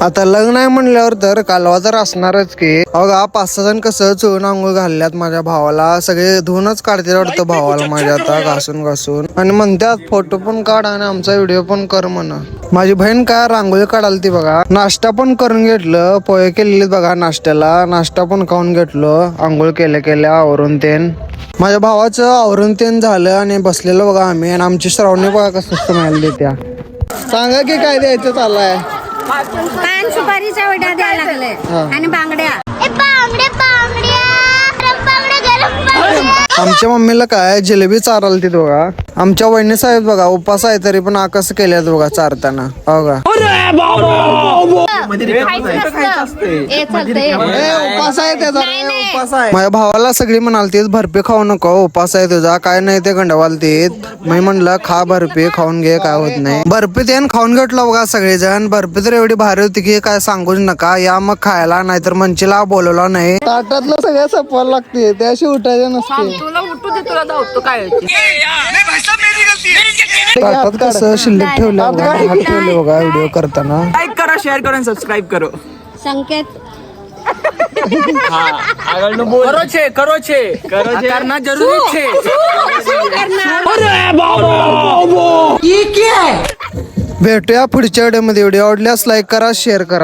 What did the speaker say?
आता लग्न आहे म्हणल्यावर तर कालवा तर असणारच की. अगं 5-6 जण कसं चोळून आंघोळ घालल्यात माझ्या भावाला. सगळे धुवूनच काढते वाटतं भावाला माझ्या आता घासून घासून. आणि म्हणतात फोटो पण काढ आणि आमचा व्हिडिओ पण कर म्हण. माझी बहीण काय रांगोळी काढाल ती बघा. नाश्ता पण करून घेतलं. पोहे केलेले बघा नाश्त्याला. नाश्ता पण खाऊन घेतलो आंघोळ केल्या आवरून तेन. माझ्या भावाचं आवरून तेन झालं आणि बसलेलो बघा आम्ही. आणि आमची श्रावणी बघा कसं स्माईल देत्या. सांगा की काय द्यायचं चाललंय. पान सुपारीच्या वड्या द्यायला लागले आणि बांगड्या. आमच्या मम्मीला काय जिलेबी चाराल ती बघा. आमच्या वहिनी साहेब बघा उपास आहे तरी पण आकस केल्यात बघा चारताना बघा. उपास आहे त्याचा उपास आहे. माझ्या भावाला सगळी म्हणालतीत बर्फी खाऊ नको उपास आहे तुझा काय नाही ते गंडवालतीत. मी म्हणलं खा बर्फी खाऊन घे काय होत नाही. बर्फी त्यानं खाऊन घेतलं बघा सगळेजण. बर्फी तर एवढी भारी होती की काय सांगूच नका. या मग खायला नाहीतर मंचीला बोलवला नाही. ताटातलं सगळं सपवायला लागते त्याशी उठायचं नसते. तुला उठू दे तुला धावतो काय ताटात कसं शिल्लक ठेवलं हात ठेवले बघा व्हिडिओ करताना. लाइक करो शेयर करो आणि सबस्क्राइब करो. संकेत करो छे करना जरूरी छे. भेटूया पुढच्या व्हिडिओ मध्ये. व्हिडिओ आवडल्यास लाईक करा शेअर करा.